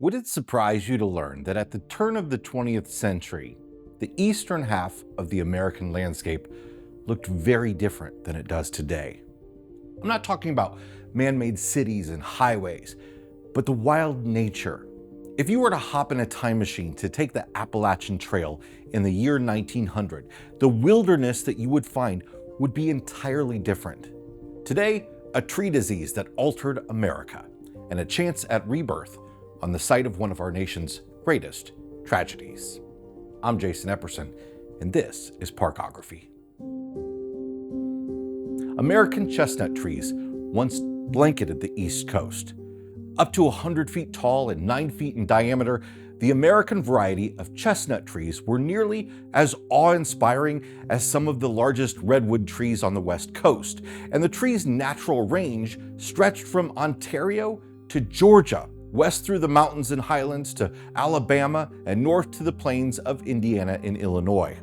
Would it surprise you to learn that at the turn of the 20th century, the eastern half of the American landscape looked very different than it does today? I'm not talking about man-made cities and highways, but the wild nature. If you were to hop in a time machine to take the Appalachian Trail in the year 1900, the wilderness that you would find would be entirely different. Today, a tree disease that altered America, and a chance at rebirth on the site of one of our nation's greatest tragedies. I'm Jason Epperson, and this is Parkography. American chestnut trees once blanketed the East Coast. Up to 100 feet tall and 9 feet in diameter, the American variety of chestnut trees were nearly as awe-inspiring as some of the largest redwood trees on the West Coast, and the tree's natural range stretched from Ontario to Georgia, west through the mountains and highlands to Alabama, and north to the plains of Indiana and Illinois.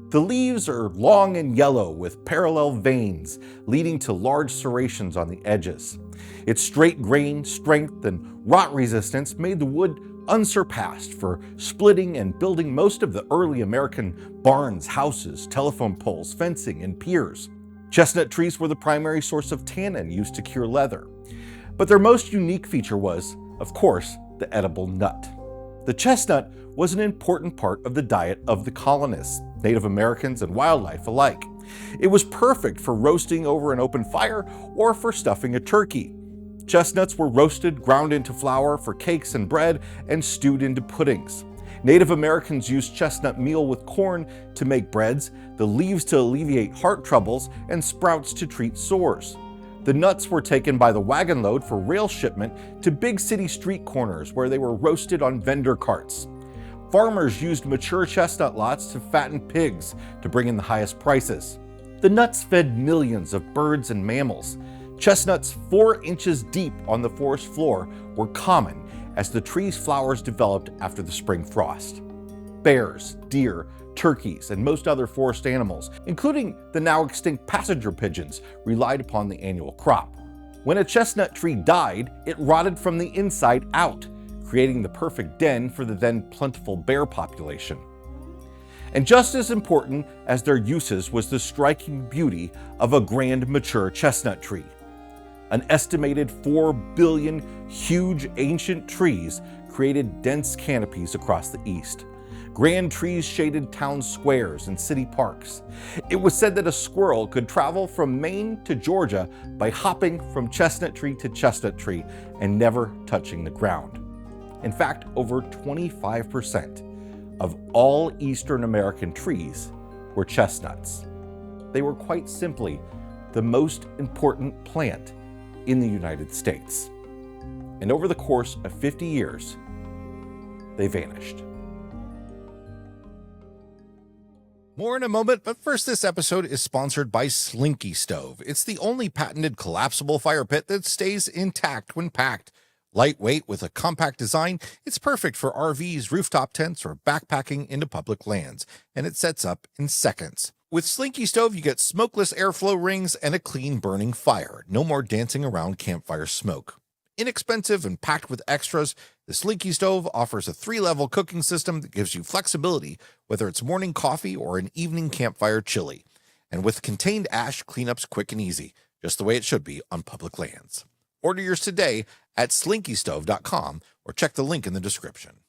The leaves are long and yellow with parallel veins leading to large serrations on the edges. Its straight grain, strength, and rot resistance made the wood unsurpassed for splitting and building most of the early American barns, houses, telephone poles, fencing, and piers. Chestnut trees were the primary source of tannin used to cure leather. But their most unique feature was, of course, the edible nut. The chestnut was an important part of the diet of the colonists, Native Americans, and wildlife alike. It was perfect for roasting over an open fire or for stuffing a turkey. Chestnuts were roasted, ground into flour for cakes and bread, and stewed into puddings. Native Americans used chestnut meal with corn to make breads, the leaves to alleviate heart troubles, and sprouts to treat sores. The nuts were taken by the wagon load for rail shipment to big city street corners where they were roasted on vendor carts. Farmers used mature chestnut lots to fatten pigs to bring in the highest prices. The nuts fed millions of birds and mammals. Chestnuts 4 inches deep on the forest floor were common as the tree's flowers developed after the spring frost. Bears, deer, turkeys, and most other forest animals, including the now extinct passenger pigeons, relied upon the annual crop. When a chestnut tree died, it rotted from the inside out, creating the perfect den for the then plentiful bear population. And just as important as their uses was the striking beauty of a grand mature chestnut tree. An estimated 4 billion huge ancient trees created dense canopies across the East. Grand trees shaded town squares and city parks. It was said that a squirrel could travel from Maine to Georgia by hopping from chestnut tree to chestnut tree and never touching the ground. In fact, over 25% of all Eastern American trees were chestnuts. They were quite simply the most important plant in the United States. And over the course of 50 years, they vanished. More in a moment, but first, this episode is sponsored by Slinky Stove. It's the only patented collapsible fire pit that stays intact when packed. Lightweight with a compact design, it's perfect for RVs, rooftop tents, or backpacking into public lands, and it sets up in seconds. With Slinky Stove, you get smokeless airflow rings and a clean burning fire. No more dancing around campfire smoke. Inexpensive and packed with extras, the Slinky Stove offers a 3-level cooking system that gives you flexibility, whether it's morning coffee or an evening campfire chili. And with contained ash, cleanup's quick and easy, just the way it should be on public lands. Order yours today at slinkystove.com or check the link in the description.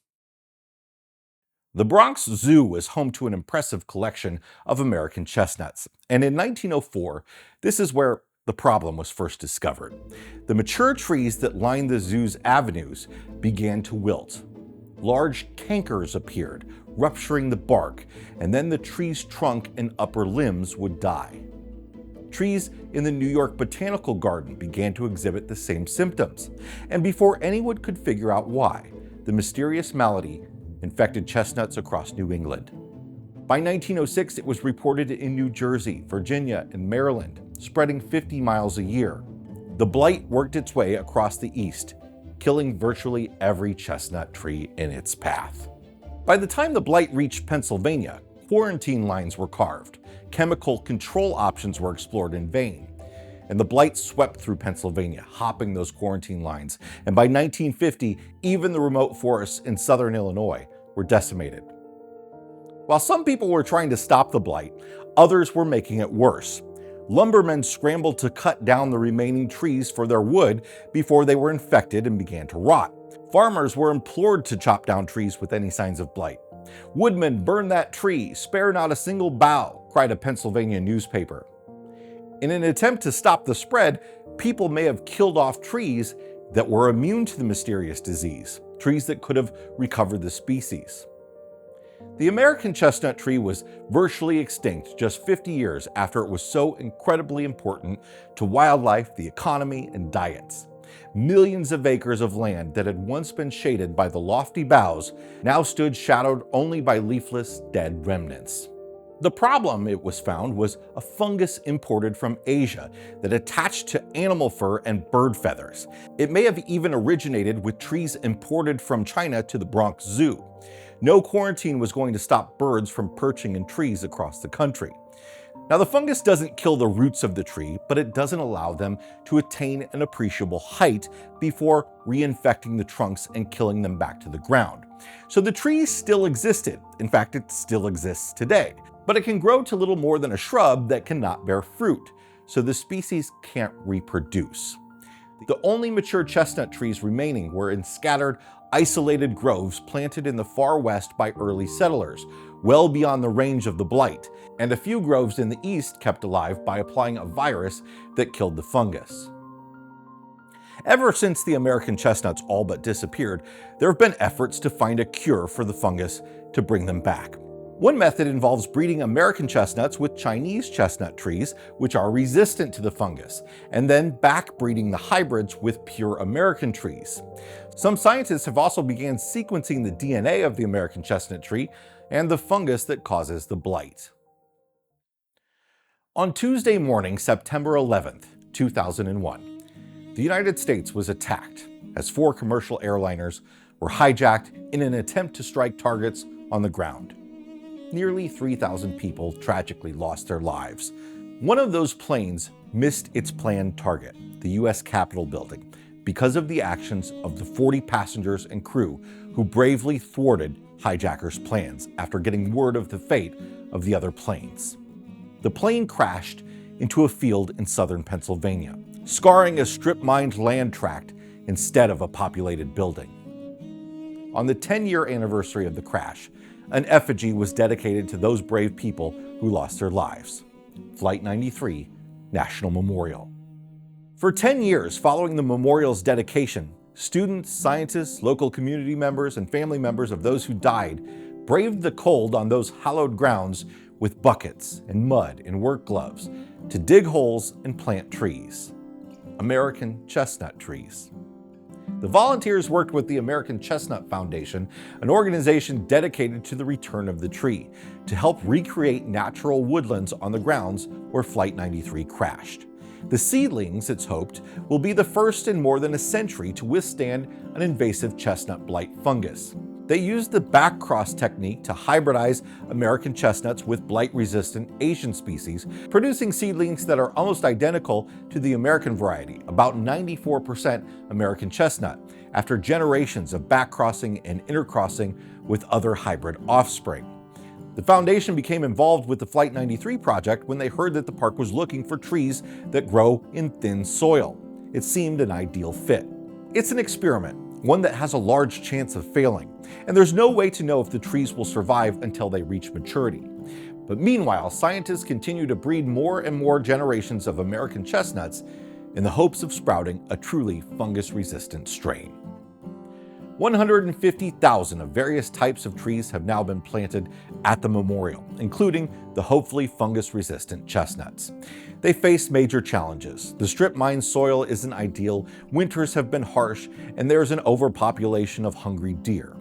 The Bronx Zoo is home to an impressive collection of American chestnuts, and in 1904, this is where the problem was first discovered. The mature trees that lined the zoo's avenues began to wilt. Large cankers appeared, rupturing the bark, and then the tree's trunk and upper limbs would die. Trees in the New York Botanical Garden began to exhibit the same symptoms, and before anyone could figure out why, the mysterious malady infected chestnuts across New England. By 1906, it was reported in New Jersey, Virginia, and Maryland, spreading 50 miles a year. The blight worked its way across the East, killing virtually every chestnut tree in its path. By the time the blight reached Pennsylvania, quarantine lines were carved. Chemical control options were explored in vain. and the blight swept through Pennsylvania, hopping those quarantine lines. And by 1950, even the remote forests in southern Illinois were decimated. While some people were trying to stop the blight, others were making it worse. Lumbermen scrambled to cut down the remaining trees for their wood before they were infected and began to rot. Farmers were implored to chop down trees with any signs of blight. "Woodman, burn that tree, spare not a single bough," cried a Pennsylvania newspaper. In an attempt to stop the spread, people may have killed off trees that were immune to the mysterious disease, trees that could have recovered the species. The American chestnut tree was virtually extinct just 50 years after it was so incredibly important to wildlife, the economy, and diets. Millions of acres of land that had once been shaded by the lofty boughs now stood shadowed only by leafless, dead remnants. The problem, it was found, was a fungus imported from Asia that attached to animal fur and bird feathers. It may have even originated with trees imported from China to the Bronx Zoo. No quarantine was going to stop birds from perching in trees across the country. Now, the fungus doesn't kill the roots of the tree, but it doesn't allow them to attain an appreciable height before reinfecting the trunks and killing them back to the ground. So the tree still existed. In fact, it still exists today. But it can grow to little more than a shrub that cannot bear fruit, so the species can't reproduce. The only mature chestnut trees remaining were in scattered, isolated groves planted in the far west by early settlers, well beyond the range of the blight, and a few groves in the east kept alive by applying a virus that killed the fungus. Ever since the American chestnuts all but disappeared, there have been efforts to find a cure for the fungus to bring them back. One method involves breeding American chestnuts with Chinese chestnut trees, which are resistant to the fungus, and then backbreeding the hybrids with pure American trees. Some scientists have also begun sequencing the DNA of the American chestnut tree and the fungus that causes the blight. On Tuesday morning, September 11th, 2001, the United States was attacked as 4 commercial airliners were hijacked in an attempt to strike targets on the ground. Nearly 3,000 people tragically lost their lives. One of those planes missed its planned target, the U.S. Capitol building, because of the actions of the 40 passengers and crew who bravely thwarted hijackers' plans after getting word of the fate of the other planes. The plane crashed into a field in southern Pennsylvania, scarring a strip-mined land tract instead of a populated building. On the 10-year anniversary of the crash, an effigy was dedicated to those brave people who lost their lives. Flight 93 National Memorial. For 10 years following the memorial's dedication, students, scientists, local community members, and family members of those who died braved the cold on those hallowed grounds with buckets and mud and work gloves to dig holes and plant trees. American chestnut trees. The volunteers worked with the American Chestnut Foundation, an organization dedicated to the return of the tree, to help recreate natural woodlands on the grounds where Flight 93 crashed. The seedlings, it's hoped, will be the first in more than a century to withstand an invasive chestnut blight fungus. They used the backcross technique to hybridize American chestnuts with blight-resistant Asian species, producing seedlings that are almost identical to the American variety, about 94% American chestnut, after generations of backcrossing and intercrossing with other hybrid offspring. The foundation became involved with the Flight 93 project when they heard that the park was looking for trees that grow in thin soil. It seemed an ideal fit. It's an experiment, one that has a large chance of failing, and there's no way to know if the trees will survive until they reach maturity. But meanwhile, scientists continue to breed more and more generations of American chestnuts in the hopes of sprouting a truly fungus-resistant strain. 150,000 of various types of trees have now been planted at the memorial, including the hopefully fungus-resistant chestnuts. They face major challenges. The strip-mined soil isn't ideal, winters have been harsh, and there's an overpopulation of hungry deer.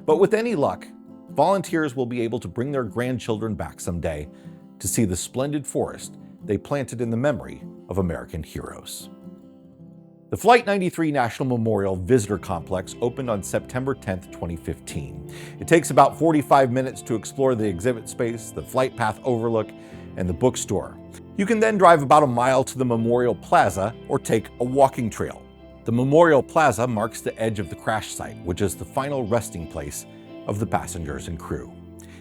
But with any luck, volunteers will be able to bring their grandchildren back someday to see the splendid forest they planted in the memory of American heroes. The Flight 93 National Memorial Visitor Complex opened on September 10, 2015. It takes about 45 minutes to explore the exhibit space, the flight path overlook, and the bookstore. You can then drive about a mile to the Memorial Plaza or take a walking trail. The Memorial Plaza marks the edge of the crash site, which is the final resting place of the passengers and crew.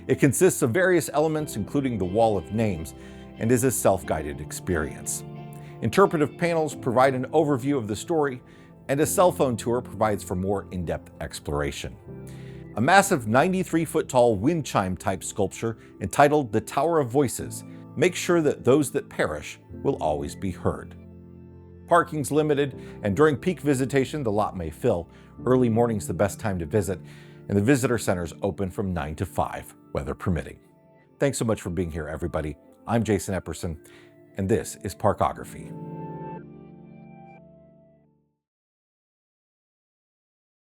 It consists of various elements, including the Wall of Names, and is a self-guided experience. Interpretive panels provide an overview of the story, and a cell phone tour provides for more in-depth exploration. A massive 93-foot-tall wind chime-type sculpture entitled The Tower of Voices makes sure that those that perish will always be heard. Parking's limited, and during peak visitation, the lot may fill. Early morning's the best time to visit, and the visitor center's open from 9 to 5, weather permitting. Thanks so much for being here, everybody. I'm Jason Epperson, and this is Parkography.